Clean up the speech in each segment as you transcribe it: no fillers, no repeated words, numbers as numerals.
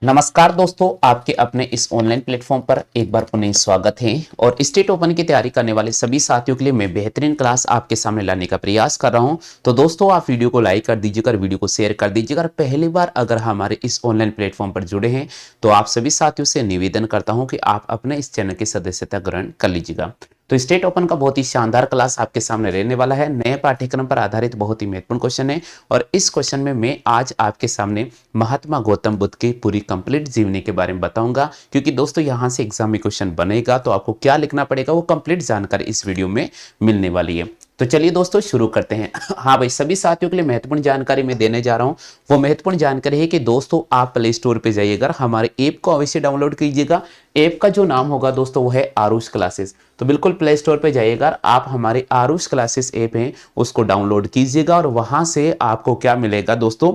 नमस्कार दोस्तों, आपके अपने इस ऑनलाइन प्लेटफॉर्म पर एक बार पुनः स्वागत है। और स्टेट ओपन की तैयारी करने वाले सभी साथियों के लिए मैं बेहतरीन क्लास आपके सामने लाने का प्रयास कर रहा हूं। तो दोस्तों, आप वीडियो को लाइक कर दीजिएगा और वीडियो को शेयर कर दीजिएगा। और पहली बार अगर हमारे इस ऑनलाइन प्लेटफॉर्म पर जुड़े हैं तो आप सभी साथियों से निवेदन करता हूँ कि आप अपने इस चैनल की सदस्यता ग्रहण कर लीजिएगा। तो स्टेट ओपन का बहुत ही शानदार क्लास आपके सामने रहने वाला है। नए पाठ्यक्रम पर आधारित बहुत ही महत्वपूर्ण क्वेश्चन है। और इस क्वेश्चन में मैं आज आपके सामने महात्मा गौतम बुद्ध की पूरी कंप्लीट जीवनी के बारे में बताऊंगा, क्योंकि दोस्तों यहां से एग्जाम में क्वेश्चन बनेगा तो आपको क्या लिखना पड़ेगा वो कंप्लीट जानकारी इस वीडियो में मिलने वाली है। तो चलिए दोस्तों शुरू करते हैं। हाँ भाई, सभी साथियों के लिए महत्वपूर्ण जानकारी मैं देने जा रहा हूं। वो महत्वपूर्ण जानकारी है कि दोस्तों आप प्ले स्टोर पे जाइएगा, हमारे ऐप को अवश्य डाउनलोड कीजिएगा। ऐप का जो नाम होगा दोस्तों वो है आरुष क्लासेस। तो बिल्कुल प्ले स्टोर पे जाइएगा, आप हमारे आरुष क्लासेस ऐप है उसको डाउनलोड कीजिएगा। और वहां से आपको क्या मिलेगा दोस्तों,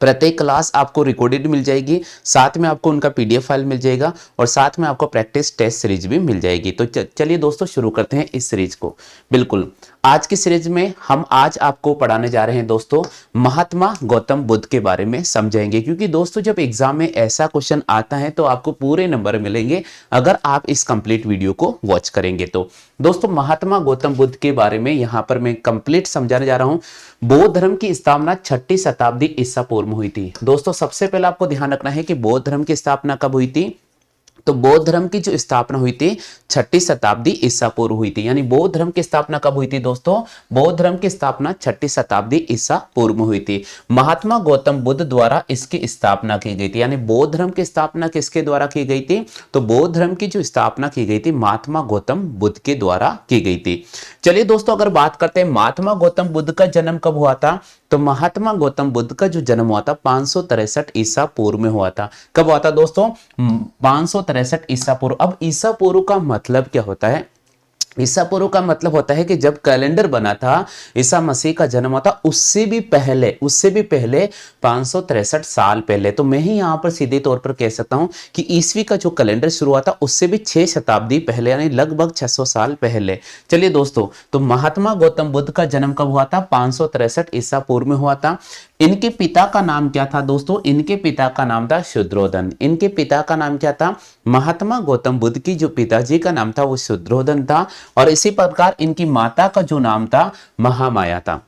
प्रत्येक क्लास आपको रिकॉर्डेड मिल जाएगी, साथ में आपको उनका पीडीएफ फाइल मिल जाएगा और साथ में आपको प्रैक्टिस टेस्ट सीरीज भी मिल जाएगी। तो चलिए दोस्तों शुरू करते हैं इस सीरीज को। बिल्कुल आज की सीरीज में हम आज आपको पढ़ाने जा रहे हैं दोस्तों, महात्मा गौतम बुद्ध के बारे में समझाएंगे। क्योंकि दोस्तों जब एग्जाम में ऐसा क्वेश्चन आता है तो आपको पूरे नंबर मिलेंगे अगर आप इस कंप्लीट वीडियो को वॉच करेंगे। तो दोस्तों महात्मा गौतम बुद्ध के बारे में यहां पर मैं कंप्लीट समझाने जा रहा हूं। बौद्ध धर्म की स्थापना 6ठी शताब्दी ईसा पूर्व में हुई थी। दोस्तों सबसे पहले आपको ध्यान रखना है कि बौद्ध धर्म की स्थापना कब हुई थी। तो बौद्ध धर्म की जो स्थापना हुई थी 6ठी शताब्दी ईसा पूर्व हुई थी। यानी बौद्ध धर्म की स्थापना कब हुई थी दोस्तों, बौद्ध धर्म की स्थापना 6ठी शताब्दी ईसा पूर्व में हुई थी। महात्मा गौतम बुद्ध द्वारा इसकी स्थापना की गई थी। यानी बौद्ध धर्म की स्थापना किसके द्वारा की गई थी, तो बौद्ध धर्म की जो स्थापना की गई थी महात्मा गौतम बुद्ध के द्वारा की गई थी। चलिए दोस्तों अगर बात करते हैं महात्मा गौतम बुद्ध का जन्म कब हुआ था, तो महात्मा गौतम बुद्ध का जो जन्म हुआ था 563 ईसा पूर्व में हुआ था। कब हुआ था दोस्तों, 563 ईसा पूर्व। अब ईसा पूर्व का मतलब क्या होता है, ईसा पूर्व का मतलब होता है कि जब कैलेंडर बना था ईसा मसीह का जन्म हुआ था उससे भी पहले 563 साल पहले। तो मैं ही यहां पर सीधे तौर पर कह सकता हूं कि ईसवी का जो कैलेंडर शुरू हुआ था उससे भी 6 शताब्दी पहले, यानी लगभग 600 साल पहले। चलिए दोस्तों, तो महात्मा गौतम बुद्ध का जन्म कब हुआ था, 563 ईसा पूर्व में हुआ था। इनके पिता का नाम क्या था दोस्तों, इनके पिता का नाम था शुद्धोधन। इनके पिता का नाम क्या था, महात्मा गौतम बुद्ध की जो पिताजी का नाम था वो शुद्धोधन था। और इसी प्रकार इनकी माता का जो नाम था महामाया था।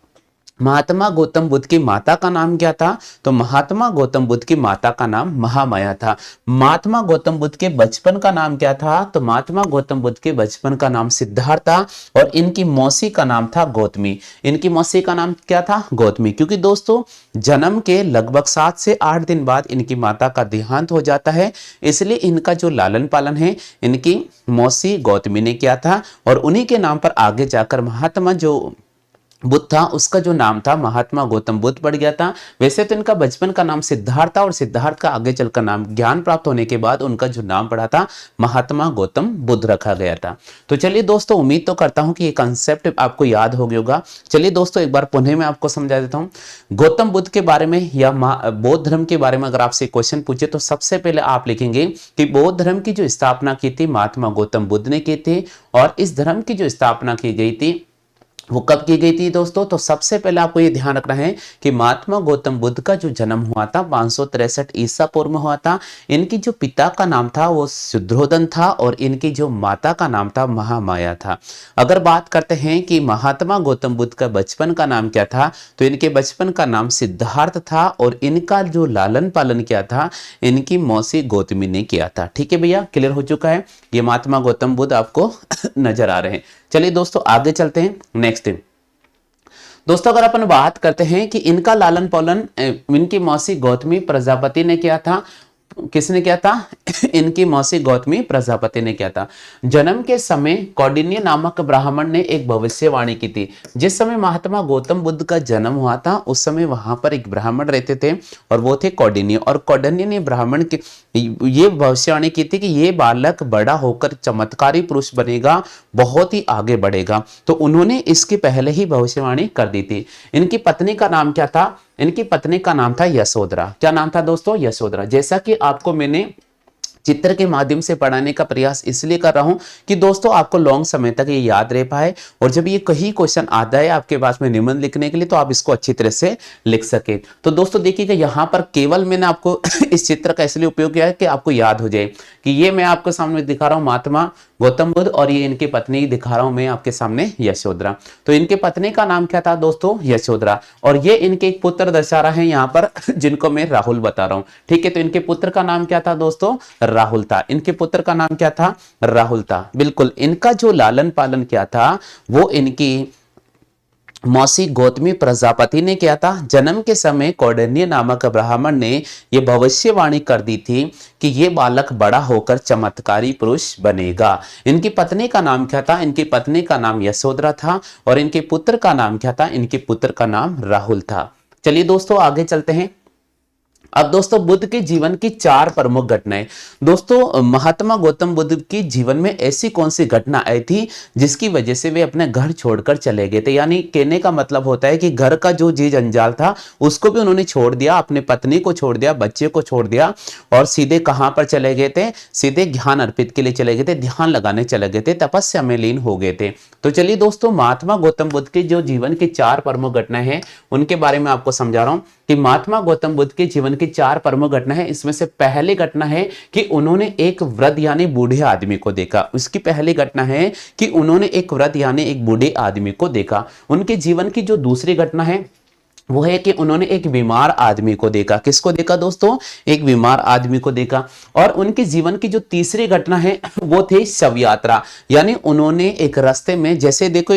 महात्मा गौतम बुद्ध की माता का नाम क्या था, तो महात्मा गौतम बुद्ध की माता का नाम महामाया था। महात्मा गौतम बुद्ध के बचपन का नाम क्या था, तो महात्मा गौतम बुद्ध के बचपन का नाम सिद्धार्थ था। और इनकी मौसी का नाम था गौतमी। इनकी मौसी का नाम क्या था, गौतमी। क्योंकि दोस्तों जन्म के लगभग 7 से 8 दिन बाद इनकी माता का देहांत हो जाता है, इसलिए इनका जो लालन पालन है इनकी मौसी गौतमी ने किया था। और उन्हीं के नाम पर आगे जाकर महात्मा जो बुद्ध था उसका जो नाम था महात्मा गौतम बुद्ध पड़ गया था। वैसे तो इनका बचपन का नाम सिद्धार्थ था और सिद्धार्थ का आगे चलकर नाम, ज्ञान प्राप्त होने के बाद उनका जो नाम पड़ा था महात्मा गौतम बुद्ध रखा गया था। तो चलिए दोस्तों, उम्मीद तो करता हूं कि ये कंसेप्ट आपको याद हो गया होगा। चलिए दोस्तों एक बार पुनः मैं आपको समझा देता हूं गौतम बुद्ध के बारे में या बौद्ध धर्म के बारे में। अगर आपसे क्वेश्चन पूछे तो सबसे पहले आप लिखेंगे कि बौद्ध धर्म की जो स्थापना की थी महात्मा गौतम बुद्ध ने की थी। और इस धर्म की जो स्थापना की गई थी वो कब की गई थी दोस्तों, तो सबसे पहले आपको ये ध्यान रखना है कि महात्मा गौतम बुद्ध का जो जन्म हुआ था 563 ईसा पूर्व में हुआ था। इनकी जो पिता का नाम था वो शुद्धोधन था और इनकी जो माता का नाम था महामाया था। अगर बात करते हैं कि महात्मा गौतम बुद्ध का बचपन का नाम क्या था, तो इनके बचपन का नाम सिद्धार्थ था और इनका जो लालन पालन किया था इनकी मौसी गौतमी ने किया था। ठीक है भैया, क्लियर हो चुका है। ये महात्मा गौतम बुद्ध आपको नजर आ रहे हैं। चलिए दोस्तों आगे चलते हैं नेक्स्ट। दोस्तों अगर अपन बात करते हैं कि इनका लालन पालन इनकी मौसी गौतमी प्रजापति ने किया था। किसने किया था इनकी मौसी गौतमी प्रजापति ने किया था। जन्म के समय कौंडिन्य नामक ब्राह्मण ने एक भविष्यवाणी की थी। जिस समय महात्मा गौतम बुद्ध का जन्म हुआ था उस समय वहां पर एक ब्राह्मण रहते थे और वो थे कौंडिन्य। और कौंडिन्य ने ब्राह्मण के ये भविष्यवाणी की थी कि ये बालक बड़ा होकर चमत्कारी पुरुष बनेगा, बहुत ही आगे बढ़ेगा। तो उन्होंने इसके पहले ही भविष्यवाणी कर दी थी। इनकी पत्नी का नाम क्या था, इनकी पत्नी का नाम था यशोधरा। क्या नाम था दोस्तों, यशोधरा। जैसा कि आपको मैंने चित्र के माध्यम से पढ़ाने का प्रयास इसलिए कर रहा हूं कि दोस्तों आपको लॉन्ग समय तक ये याद रह पाए, और जब ये कहीं क्वेश्चन आता है आपके पास में निबंध लिखने के लिए तो आप इसको अच्छी तरह से लिख सके। तो दोस्तों देखिएगा यहां पर केवल मैंने आपको इस चित्र का इसलिए उपयोग किया है कि आपको याद हो जाए कि ये मैं आपके सामने दिखा रहा हूं महात्मा गौतम बुद्ध, और ये इनकी पत्नी दिखा रहा हूं मैं आपके सामने यशोधरा। तो इनके पत्नी का नाम क्या था दोस्तों? यशोधरा। और ये इनके एक पुत्र दर्शा रहे हैं यहां पर जिनको मैं राहुल बता रहा हूं। ठीक है, तो इनके पुत्र का नाम क्या था दोस्तों? राहुल था। इनके पुत्र का नाम क्या था? राहुल था। बिल्कुल, इनका जो लालन पालन क्या था वो इनकी मौसी गौतमी प्रजापति ने किया था। जन्म के समय कौंडिन्य नामक ब्राह्मण ने यह भविष्यवाणी कर दी थी कि यह बालक बड़ा होकर चमत्कारी पुरुष बनेगा। इनकी पत्नी का नाम क्या था? इनकी पत्नी का नाम यशोधरा था, और इनके पुत्र का नाम क्या था? इनके पुत्र का नाम राहुल था। चलिए दोस्तों आगे चलते हैं। अब दोस्तों बुद्ध के जीवन की 4 प्रमुख घटनाएं। दोस्तों महात्मा गौतम बुद्ध के जीवन में ऐसी कौन सी घटना आई थी जिसकी वजह से वे अपने घर छोड़कर चले गए थे? यानी कहने का मतलब होता है कि घर का जो जी जंजाल था उसको भी उन्होंने छोड़ दिया, अपने पत्नी को छोड़ दिया, बच्चे को छोड़ दिया, और सीधे कहां पर चले गए थे? सीधे ध्यान अर्पित के लिए चले गए थे, ध्यान लगाने चले गए थे, तपस्या में लीन हो गए थे। तो चलिए दोस्तों महात्मा गौतम बुद्ध के जो जीवन की 4 प्रमुख घटनाएं हैं उनके बारे में आपको समझा रहा हूं कि महात्मा गौतम बुद्ध के जीवन की 4 प्रमुख घटना है। इसमें से पहली घटना है कि उन्होंने एक वृद्ध यानी बूढ़े आदमी को देखा। उसकी पहली घटना है कि उन्होंने एक वृद्ध यानी एक बूढ़े आदमी को देखा। उनके जीवन की जो दूसरी घटना है वो है कि उन्होंने एक बीमार आदमी को देखा। किसको देखा दोस्तों? एक बीमार आदमी को देखा। और उनके जीवन की जो तीसरी घटना है वो थी शव यात्रा, यानी उन्होंने एक रास्ते में, जैसे देखो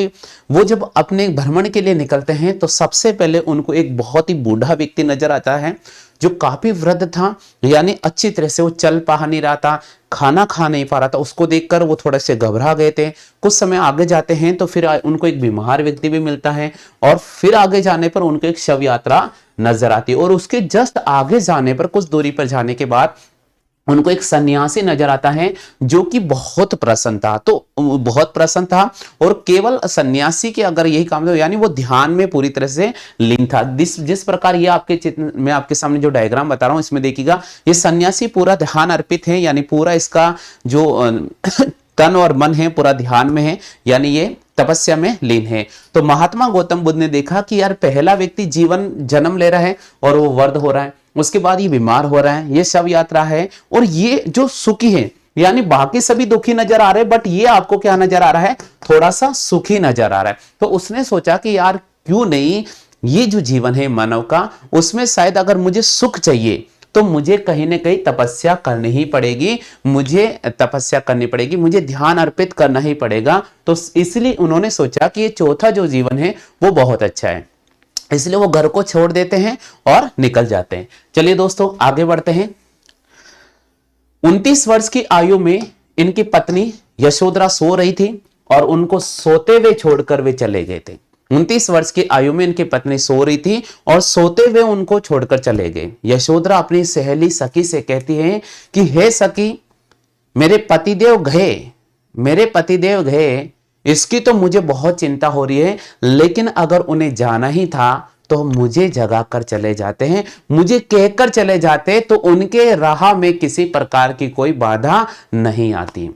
वो जब अपने भ्रमण के लिए निकलते हैं तो सबसे पहले उनको एक बहुत ही बूढ़ा व्यक्ति नजर आता है जो काफी वृद्ध था, यानी अच्छी तरह से वो चल पा नहीं रहा था, खाना खा नहीं पा रहा था। उसको देखकर वो थोड़े से घबरा गए थे। कुछ समय आगे जाते हैं तो फिर उनको एक बीमार व्यक्ति भी मिलता है, और फिर आगे जाने पर उनको एक शव यात्रा नजर आती है, और उसके जस्ट आगे जाने पर कुछ दूरी पर जाने के बाद उनको एक सन्यासी नजर आता है जो कि बहुत प्रसन्न था। तो बहुत प्रसन्न था, और केवल सन्यासी के अगर यही काम था, यानी वो ध्यान में पूरी तरह से लीन था। जिस प्रकार ये आपके चित्र में आपके सामने जो डायग्राम बता रहा हूं इसमें देखिएगा, ये सन्यासी पूरा ध्यान अर्पित है, यानी पूरा इसका जो तन और मन है पूरा ध्यान में है, यानी ये तपस्या में लीन है। तो महात्मा गौतम बुद्ध ने देखा कि यार पहला व्यक्ति जीवन जन्म ले रहा है और वो वृद्ध हो रहा है, उसके बाद ये बीमार हो रहा है, ये शव यात्रा है, और ये जो सुखी है, यानी बाकी सभी दुखी नजर आ रहे हैं बट ये आपको क्या नजर आ रहा है? थोड़ा सा सुखी नजर आ रहा है। तो उसने सोचा कि यार क्यों नहीं, ये जो जीवन है मानव का, उसमें शायद अगर मुझे सुख चाहिए तो मुझे कहीं ना कहीं तपस्या करनी ही पड़ेगी, मुझे तपस्या करनी पड़ेगी, मुझे ध्यान अर्पित करना ही पड़ेगा। तो इसलिए उन्होंने सोचा कि ये चौथा जो जीवन है वो बहुत अच्छा है, इसलिए वो घर को छोड़ देते हैं और निकल जाते हैं। चलिए दोस्तों आगे बढ़ते हैं। 29 वर्ष की आयु में इनकी पत्नी यशोधरा सो रही थी और उनको सोते हुए छोड़कर वे चले गए थे। 29 वर्ष की आयु में इनकी पत्नी सो रही थी और सोते हुए उनको छोड़कर चले गए। यशोधरा अपनी सहेली सखी से कहती है कि हे सखी, मेरे पतिदेव गए, इसकी तो मुझे बहुत चिंता हो रही है, लेकिन अगर उन्हें जाना ही था तो मुझे जगा कर चले जाते हैं, मुझे कहकर चले जाते तो उनके राह में किसी प्रकार की कोई बाधा नहीं आती।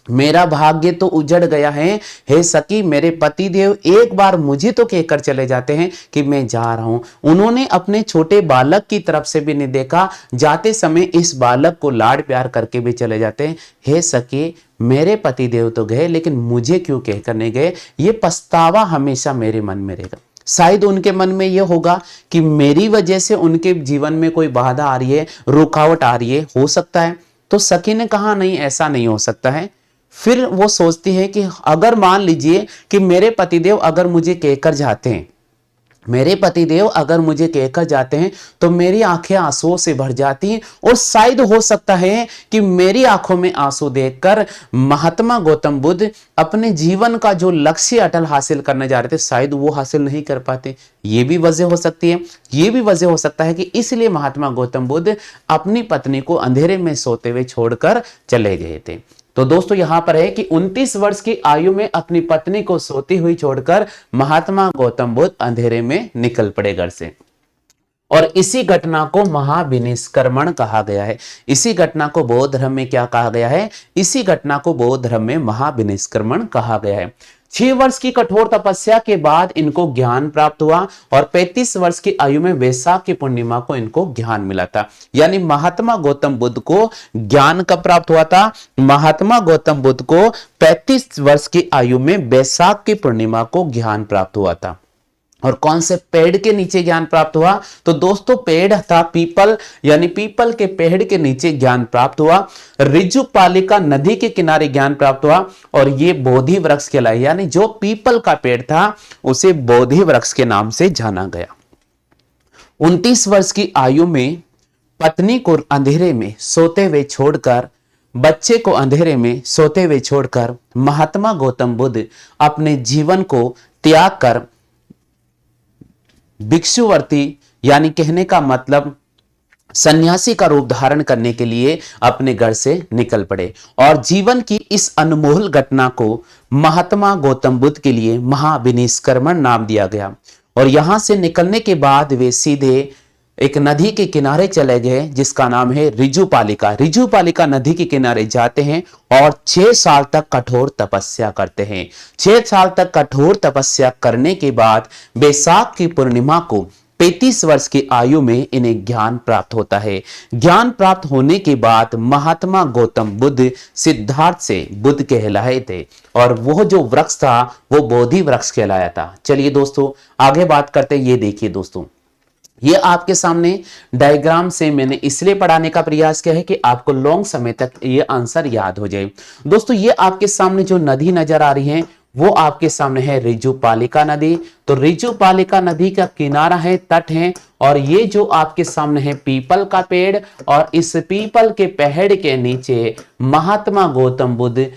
मेरा भाग्य तो उजड़ गया है। हे सखी, मेरे पतिदेव एक बार मुझे तो कहकर चले जाते हैं कि मैं जा रहा हूं। उन्होंने अपने छोटे बालक की तरफ से भी नहीं देखा, जाते समय इस बालक को लाड प्यार करके भी चले जाते हैं। हे सखी, मेरे पतिदेव तो गए लेकिन मुझे क्यों कहकर नहीं गए? ये पछतावा हमेशा मेरे मन में रहेगा। शायद उनके मन में यह होगा कि मेरी वजह से उनके जीवन में कोई बाधा आ रही है, रुकावट आ रही है, हो सकता है। तो सखी ने कहा नहीं, ऐसा नहीं हो सकता है। फिर वो सोचती है कि अगर मान लीजिए कि मेरे पतिदेव अगर मुझे कहकर जाते हैं, तो मेरी आंखें आंसुओं से भर जाती हैं, और शायद हो सकता है कि मेरी आंखों में आंसू देखकर महात्मा गौतम बुद्ध अपने जीवन का जो लक्ष्य अटल हासिल करने जा रहे थे शायद वो हासिल नहीं कर पाते। ये भी वजह हो सकती है। ये भी वजह हो सकता है कि इसलिए महात्मा गौतम बुद्ध अपनी पत्नी को अंधेरे में सोते हुए छोड़कर चले गए थे। तो दोस्तों यहां पर है कि 29 वर्ष की आयु में अपनी पत्नी को सोती हुई छोड़कर महात्मा गौतम बुद्ध अंधेरे में निकल पड़े घर से। और इसी घटना को महाविनिष्क्रमण कहा गया है। इसी घटना को बौद्ध धर्म में क्या कहा गया है? इसी घटना को बौद्ध धर्म में महाविनिष्क्रमण कहा गया है। 6 वर्ष की कठोर तपस्या के बाद इनको ज्ञान प्राप्त हुआ और 35 वर्ष की आयु में वैशाख की पूर्णिमा को इनको ज्ञान मिला था। यानी महात्मा गौतम बुद्ध को ज्ञान कब प्राप्त हुआ था? महात्मा गौतम बुद्ध को 35 वर्ष की आयु में वैशाख की पूर्णिमा को ज्ञान प्राप्त हुआ था। और कौन से पेड़ के नीचे ज्ञान प्राप्त हुआ? तो दोस्तों पेड़ था पीपल, यानी पीपल के पेड़ के नीचे ज्ञान प्राप्त हुआ। ऋजुपालिका नदी के किनारे ज्ञान प्राप्त हुआ और ये बोधि वृक्ष कहलाए, यानी जो पीपल का पेड़ था उसे बोधि वृक्ष के नाम से जाना गया। 29 वर्ष की आयु में पत्नी को अंधेरे में सोते हुए छोड़कर, बच्चे को अंधेरे में सोते हुए छोड़कर महात्मा गौतम बुद्ध अपने जीवन को त्याग कर भिक्षुवर्ती, यानी कहने का मतलब सन्यासी का रूप धारण करने के लिए अपने घर से निकल पड़े। और जीवन की इस अनमोल घटना को महात्मा गौतम बुद्ध के लिए महाविनिष्क्रमण नाम दिया गया। और यहां से निकलने के बाद वे सीधे एक नदी के किनारे चले गए जिसका नाम है ऋजुपालिका। ऋजुपालिका नदी के किनारे जाते हैं और 6 साल तक कठोर तपस्या करते हैं। 6 साल तक कठोर तपस्या करने के बाद वैशाख की पूर्णिमा को 35 वर्ष की आयु में इन्हें ज्ञान प्राप्त होता है। ज्ञान प्राप्त होने के बाद महात्मा गौतम बुद्ध सिद्धार्थ से बुद्ध कहलाए थे और वह जो वृक्ष था वो बोधि वृक्ष कहलाया था। चलिए दोस्तों आगे बात करते हैं। ये देखिए दोस्तों, ये आपके सामने डायग्राम से मैंने इसलिए पढ़ाने का प्रयास किया है कि आपको लॉन्ग समय तक ये आंसर याद हो जाए। दोस्तों ये आपके सामने जो नदी नजर आ रही है वो आपके सामने है ऋजुपालिका नदी। तो ऋजुपालिका नदी का किनारा है, तट है, और ये जो आपके सामने है पीपल का पेड़, और इस पीपल के पेड़ के नीचे महात्मा गौतम बुद्ध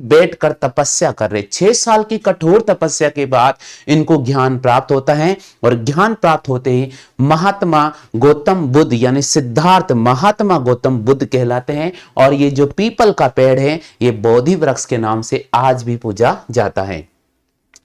बैठकर तपस्या कर रहे। 6 साल की कठोर तपस्या के बाद इनको ज्ञान प्राप्त होता है और ज्ञान प्राप्त होते ही महात्मा गौतम बुद्ध यानी सिद्धार्थ महात्मा गौतम बुद्ध कहलाते हैं। और ये जो पीपल का पेड़ है ये बोधि वृक्ष के नाम से आज भी पूजा जाता है।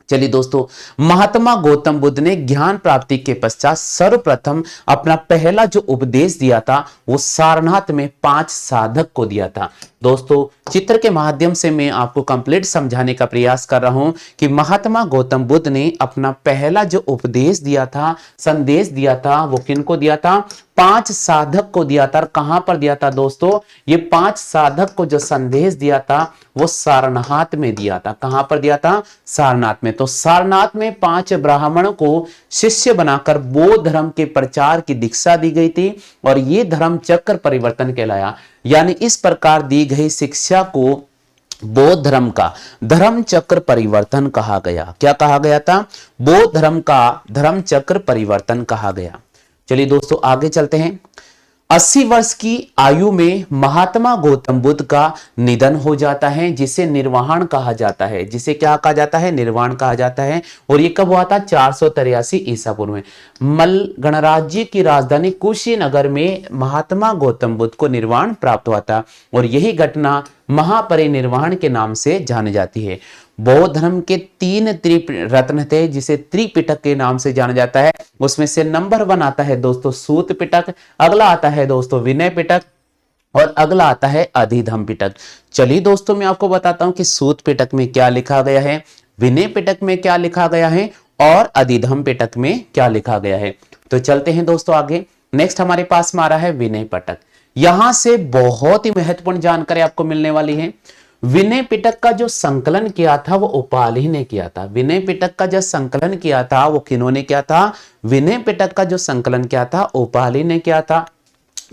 चलिए दोस्तों, महात्मा गौतम बुद्ध ने ज्ञान प्राप्ति के पश्चात सर्वप्रथम अपना पहला जो उपदेश दिया था वो सारनाथ में 5 साधक को दिया था। दोस्तों चित्र के माध्यम से मैं आपको कंप्लीट समझाने का प्रयास कर रहा हूं कि महात्मा गौतम बुद्ध ने अपना पहला जो उपदेश दिया था, संदेश दिया था, वो किनको दिया था? 5 साधक को दिया था। और कहां पर दिया था दोस्तों? ये 5 साधक को जो संदेश दिया था वो सारनाथ में दिया था। कहां पर दिया था? सारनाथ में। तो सारनाथ में 5 ब्राह्मणों को शिष्य बनाकर बौद्ध धर्म के प्रचार की दीक्षा दी गई थी और ये धर्म चक्र परिवर्तन कहलाया। यानी इस प्रकार दी गई शिक्षा को बौद्ध धर्म का धर्म चक्र परिवर्तन कहा गया। क्या कहा गया था? बौद्ध धर्म का धर्म चक्र परिवर्तन कहा गया। चलिए दोस्तों आगे चलते हैं। 80 वर्ष की आयु में महात्मा गौतम बुद्ध का निधन हो जाता है, जिसे निर्वाण कहा जाता है। जिसे क्या कहा जाता है? निर्वाण कहा जाता है। और ये कब हुआ था? 483 ईसा पूर्व में। मल गणराज्य की राजधानी कुशीनगर में महात्मा गौतम बुद्ध को निर्वाण प्राप्त हुआ था और यही घटना महापरिनिर्वाण के नाम से जानी जाती है। बौद्ध धर्म के 3 त्रिरत्न थे जिसे त्रिपिटक के नाम से जाना जाता है। उसमें से नंबर 1 आता है दोस्तों सूत पिटक, अगला आता है दोस्तों विनय पिटक और अगला आता है अधिधम्म पिटक। चलिए दोस्तों मैं आपको बताता हूं कि सूत पिटक में क्या लिखा गया है, विनय पिटक में क्या लिखा गया है और अधिधम्म पिटक में क्या लिखा गया है। तो चलते हैं दोस्तों आगे। नेक्स्ट हमारे पास में आ रहा है विनय पिटक। यहां से बहुत ही महत्वपूर्ण जानकारी आपको मिलने वाली है। विनय पिटक का जो संकलन किया था वो उपालि ने किया था। विनय पिटक का जो संकलन किया था वो किन्होंने किया था? विनय पिटक का जो संकलन किया था उपालि ने किया था।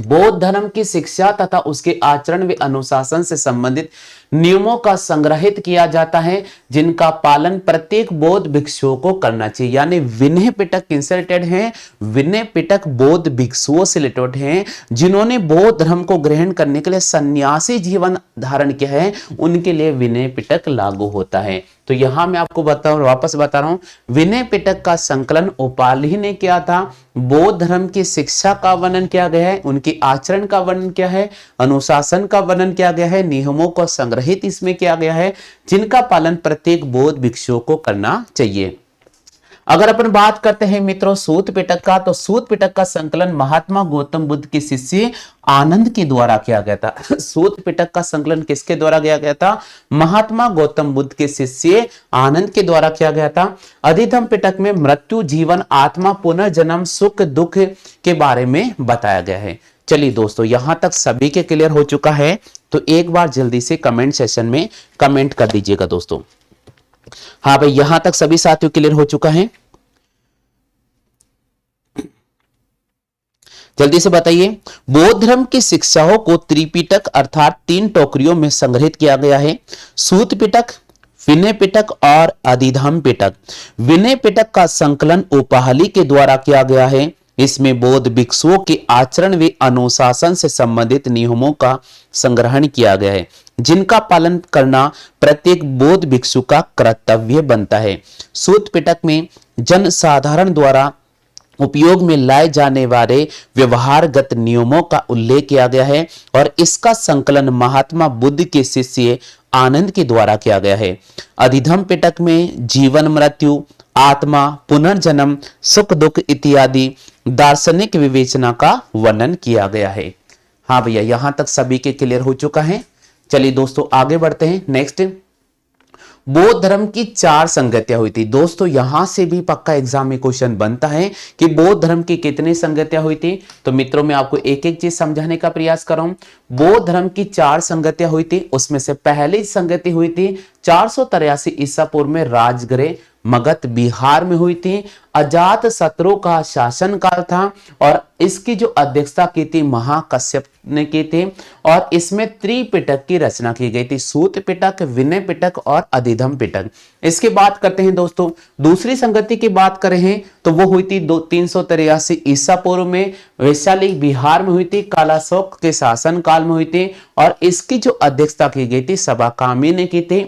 बौद्ध धर्म की शिक्षा तथा उसके आचरण व अनुशासन से संबंधित नियमों का संग्रहित किया जाता है जिनका पालन प्रत्येक बौद्ध भिक्षुओं को करना चाहिए। यानी विनय पिटक किनसे रिलेटेड है? विनय पिटक बौद्ध भिक्षुओं से रिलेटेड हैं जिन्होंने बौद्ध धर्म को ग्रहण करने के लिए सन्यासी जीवन धारण किया है, उनके लिए विनय पिटक लागू होता है। तो यहां मैं आपको वापस बता रहा हूं, विनय पिटक का संकलन उपालि ने किया था। बौद्ध धर्म की शिक्षा का वर्णन किया गया है, उनके आचरण का वर्णन किया है, अनुशासन का वर्णन किया गया है, नियमों को संग्रहित इसमें किया गया है जिनका पालन प्रत्येक बौद्ध भिक्षुओं को करना चाहिए। अगर अपन बात करते हैं मित्रों सूत पिटक का, तो सूत पिटक का संकलन महात्मा गौतम बुद्ध के शिष्य आनंद के द्वारा किया गया था। सूत पिटक का संकलन किसके द्वारा किया गया था? महात्मा गौतम बुद्ध के शिष्य आनंद के द्वारा किया गया था। अधिधम पिटक में मृत्यु, जीवन, आत्मा, पुनर्जन्म, सुख दुख के बारे में बताया गया है। चलिए दोस्तों, यहां तक सभी के क्लियर हो चुका है, तो एक बार जल्दी से कमेंट सेशन में कमेंट कर दीजिएगा दोस्तों। हाँ भाई, यहां तक सभी साथियों क्लियर हो चुका है, जल्दी से बताइए। बौद्ध धर्म की शिक्षाओं को त्रिपिटक अर्थात 3 टोकरियों में संग्रहित किया गया है। सूत पिटक, विनय पिटक और अधिधम्म पिटक। विनय पिटक का संकलन उपाहली के द्वारा किया गया है। इसमें बौद्ध भिक्षुओं के आचरण व अनुशासन से संबंधित नियमों का संग्रहण किया गया है, जिनका पालन करना प्रत्येक बौद्ध भिक्षु का कर्तव्य बनता है। सूत पिटक में जनसाधारण द्वारा उपयोग में लाए जाने वाले व्यवहारगत नियमों का उल्लेख किया गया है और इसका संकलन महात्मा बुद्ध के शिष्य आनंद के द्वारा किया गया है। अधिधम्म पिटक में जीवन, मृत्यु, आत्मा, पुनर्जन्म, सुख दुख इत्यादि दार्शनिक विवेचना का वर्णन किया गया है। हाँ भैया, यहां तक सभी के क्लियर हो चुका है। चलिए दोस्तों आगे बढ़ते हैं। नेक्स्ट, बौद्ध धर्म की 4 संगतियां हुई थी। दोस्तों यहां से भी पक्का एग्जाम में क्वेश्चन बनता है कि बौद्ध धर्म की कितनी संगतियां हुई थी। तो मित्रों मैं आपको एक एक चीज समझाने का प्रयास कर रहा हूं। बौद्ध धर्म की 4 संगतियां हुई थी, उसमें से पहली संगति हुई थी 483 ईसा पूर्व में राजगृह मगध बिहार में हुई थी। अजात शत्रु का शासन काल था और इसकी जो अध्यक्षता की थी महाकश्यप ने की थी और इसमें त्रिपिटक की रचना की गई थी, सूत पिटक, विनय पिटक और अधिधम्म पिटक। इसके बात करते हैं दोस्तों, दूसरी संगति की बात करें तो वो हुई थी 383 ईसा पूर्व में, वैशाली बिहार में हुई थी, कालाशोक के शासन काल में हुई थी और इसकी जो अध्यक्षता की गई थी सबाकामी ने की थी।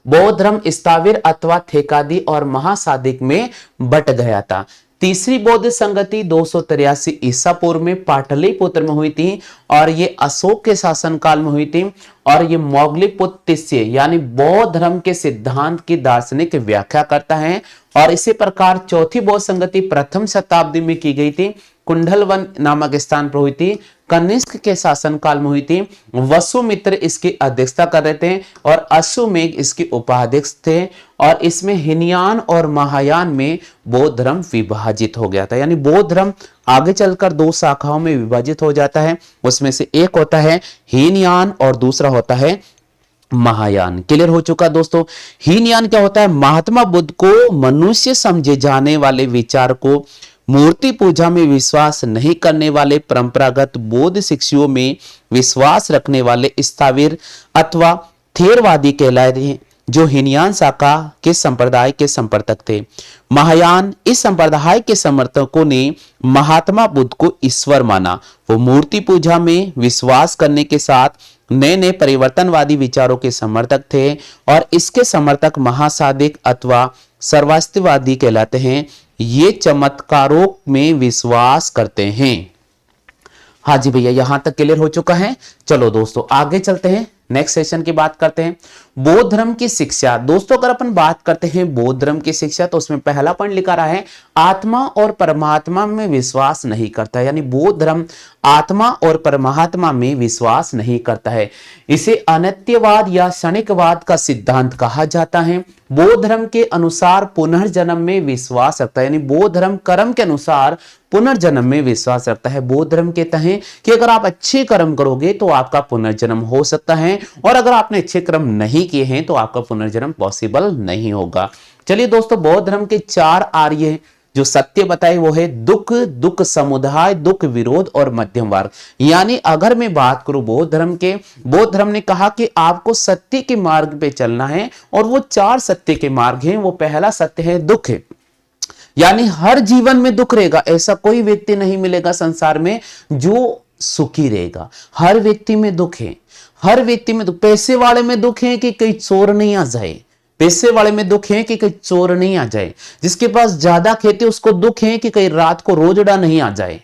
बौद्ध धर्म स्थाविर अथवा ठेकादी और महासादिक में बट गया था। तीसरी बौद्ध संगति 283 ईसा पूर्व में पाटलिपुत्र में हुई थी और ये अशोक के शासनकाल में हुई थी और ये मोगलीपुत्र यानी बौद्ध धर्म के सिद्धांत की दार्शनिक व्याख्या करता है। और इसी प्रकार चौथी बौद्ध संगति प्रथम शताब्दी में की गई थी, कुंडलवन नामक स्थान पर हुई थी, कनिष्क के शासनकाल में हुई थी। वसुमित्र इसकी अध्यक्षता कर रहे थे और अश्वमेघ इसके उपाध्यक्ष थे और इसमें हीनयान और महायान में बौद्ध धर्म विभाजित हो गया था। यानी बौद्ध धर्म आगे चलकर 2 शाखाओं में विभाजित हो जाता है, उसमें से एक होता है हीनयान और दूसरा होता है महायान। क्लियर हो चुका दोस्तों। हीनयान क्या होता है? महात्मा बुद्ध को मनुष्य समझे जाने वाले विचार को मूर्ति पूजा में विश्वास नहीं करने वाले, परंपरागत बौद्ध शिक्षाओं में विश्वास रखने वाले स्थाविर अथवा थेरवादी कहलाते हैं, जो हीनयान शाखा के संप्रदाय के संपर्तक थे। महायान इस संप्रदाय के समर्थकों ने महात्मा बुद्ध को ईश्वर माना। वो मूर्ति पूजा में विश्वास करने के साथ नए नए परिवर्तनवादी विचारों के समर्थक थे और इसके समर्थक महासादिक अथवा सर्वास्तिवादी कहलाते हैं। ये चमत्कारों में विश्वास करते हैं। हाँ जी भैया, यहां तक क्लियर हो चुका है। चलो दोस्तों आगे चलते हैं, नेक्स्ट सेशन की बात करते हैं। बौद्ध धर्म की शिक्षा। दोस्तों अगर अपन बात करते हैं बौद्ध धर्म की शिक्षा तो उसमें पहला पॉइंट लिखा रहा है आत्मा और परमात्मा में विश्वास नहीं करता। यानी बौद्ध धर्म आत्मा और परमात्मा में विश्वास नहीं करता है। इसे अनित्यवाद या क्षणिकवाद का सिद्धांत कहा जाता है। बौद्ध धर्म के अनुसार पुनर्जन्म में विश्वास रखता है। यानी बौद्ध धर्म कर्म के अनुसार पुनर्जन्म में विश्वास रखता है। बौद्ध धर्म कहता है कि अगर आप अच्छे कर्म करोगे तो आपका पुनर्जन्म हो सकता है और अगर आपने अच्छे कर्म नहीं किए हैं तो आपका पुनर्जन्म पॉसिबल नहीं होगा। चलिए दोस्तों, बौद्ध धर्म के 4 आर्य जो सत्य बताए वो है दुख, दुख समुदाय, दुख विरोध और मध्यम मार्ग। यानी अगर मैं बात करूं बौद्ध धर्म के, बौद्ध धर्म ने कहा कि आपको सत्य के मार्ग पे चलना है और वो 4 सत्य के मार्ग हैं। वो पहला सत्य है दुख है, यानी हर जीवन में दुख रहेगा। ऐसा कोई व्यक्ति नहीं मिलेगा संसार में जो सुखी रहेगा। हर व्यक्ति में दुख है, हर व्यक्ति में दुख। पैसे वाले में दुख है कि कहीं चोर नहीं आ जाए, पैसे वाले में दुख है कि कहीं चोर नहीं आ जाए। जिसके पास ज्यादा खेती उसको दुख है कि कहीं रात को रोजड़ा नहीं आ जाए,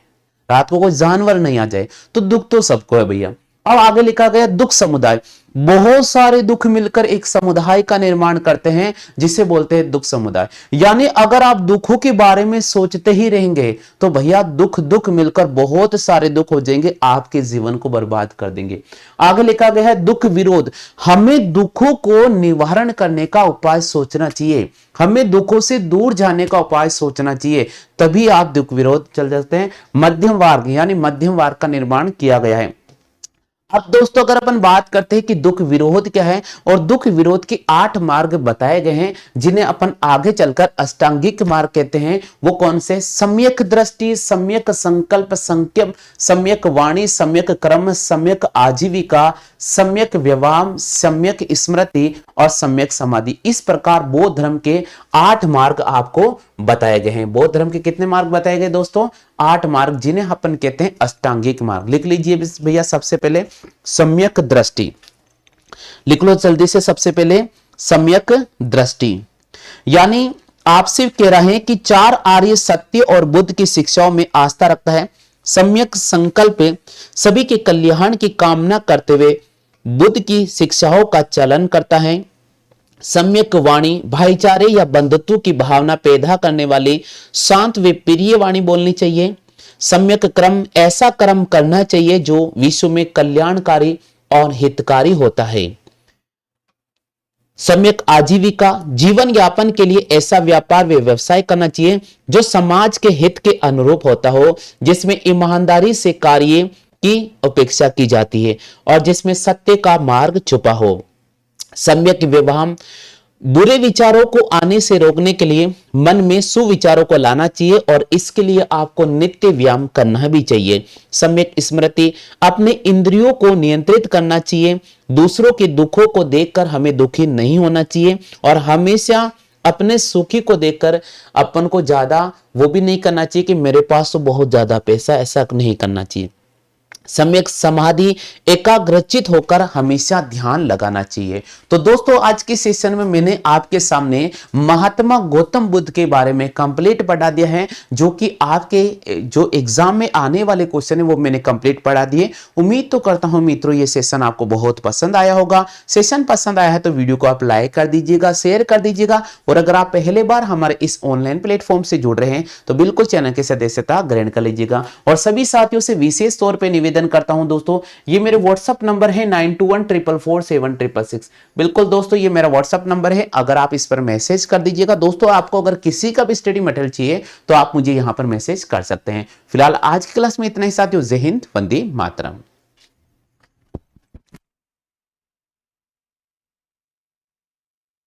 रात को कोई जानवर नहीं आ जाए। तो दुख तो सबको है भैया। अब आगे लिखा गया दुख समुदाय। बहुत सारे दुख मिलकर एक समुदाय का निर्माण करते हैं जिसे बोलते हैं दुख समुदाय। यानी अगर आप दुखों के बारे में सोचते ही रहेंगे तो भैया दुख दुख मिलकर बहुत सारे दुख हो जाएंगे, आपके जीवन को बर्बाद कर देंगे। आगे लिखा गया है दुख विरोध। हमें दुखों को निवारण करने का उपाय सोचना चाहिए, हमें दुखों से दूर जाने का उपाय सोचना चाहिए, तभी आप दुख विरोध चल जाते हैं। मध्यम मार्ग यानी मध्यम मार्ग का निर्माण किया गया है। अब दोस्तों अगर अपन बात करते हैं कि दुख विरोध क्या है, और दुख विरोध के 8 मार्ग बताए गए हैं जिन्हें अपन आगे चलकर अष्टांगिक मार्ग कहते हैं। वो कौन से? सम्यक दृष्टि, सम्यक संकल्प, संयम, सम्यक वाणी, सम्यक कर्म, सम्यक आजीविका, सम्यक व्यवहार, सम्यक स्मृति और सम्यक समाधि। इस प्रकार बौद्ध धर्म के 8 मार्ग आपको बताए गए हैं। बौद्ध धर्म के कितने मार्ग बताए गए दोस्तों? 8 मार्ग, जिन्हें अपन कहते हैं अष्टांगिक मार्ग। लिख लीजिए भैया सबसे पहले सम्यक दृष्टि, लिख लो जल्दी से। सबसे पहले सम्यक दृष्टि यानी आपसे कह रहे हैं कि 4 आर्य सत्य और बुद्ध की शिक्षाओं में आस्था रखता है। सम्यक संकल्प, सभी के कल्याण की कामना करते हुए बुद्ध की शिक्षाओं का चलन करता है। सम्यक वाणी, भाईचारे या बंधुत्व की भावना पैदा करने वाली शांत व प्रिय वाणी बोलनी चाहिए। सम्यक कर्म, ऐसा कर्म करना चाहिए जो विश्व में कल्याणकारी और हितकारी होता है। सम्यक आजीविका, जीवन यापन के लिए ऐसा व्यापार व व्यवसाय करना चाहिए जो समाज के हित के अनुरूप होता हो, जिसमें ईमानदारी से कार्य की अपेक्षा की जाती है और जिसमें सत्य का मार्ग छुपा हो। सम्यक व्यवहार, बुरे विचारों को आने से रोकने के लिए मन में सुविचारों को लाना चाहिए और इसके लिए आपको नित्य व्यायाम करना भी चाहिए। सम्यक स्मृति, अपने इंद्रियों को नियंत्रित करना चाहिए। दूसरों के दुखों को देखकर हमें दुखी नहीं होना चाहिए और हमेशा अपने सुखी को देखकर अपन को ज्यादा वो भी नहीं करना चाहिए कि मेरे पास तो बहुत ज्यादा पैसा, ऐसा नहीं करना चाहिए। सम्यक समाधि, एकाग्रचित होकर हमेशा ध्यान लगाना चाहिए। तो दोस्तों आज के सेशन में मैंने आपके सामने महात्मा गौतम बुद्ध के बारे में कंप्लीट पढ़ा दिया है, जो कि आपके जो एग्जाम में आने वाले क्वेश्चन है वो मैंने कंप्लीट पढ़ा दिए। उम्मीद तो करता हूं मित्रों ये सेशन आपको बहुत पसंद आया होगा। सेशन पसंद आया है तो वीडियो को आप लाइक कर दीजिएगा, शेयर कर दीजिएगा, और अगर आप पहले बार हमारे इस ऑनलाइन प्लेटफॉर्म से जुड़ रहे हैं तो बिल्कुल चैनल की सदस्यता ग्रहण कर लीजिएगा। और सभी साथियों से विशेष तौर पर निवेदन करता हूं दोस्तों, ये मेरे व्हाट्सएप नंबर है 9214447666। बिल्कुल दोस्तों ये मेरा व्हाट्सएप नंबर है, अगर आप इस पर मैसेज कर दीजिएगा। दोस्तों आपको अगर किसी का भी स्टडी मटेरियल चाहिए तो आप मुझे यहां पर मैसेज कर सकते हैं। फिलहाल आज की क्लास में इतना ही साथियों, जय हिंद, वंदे मातरम।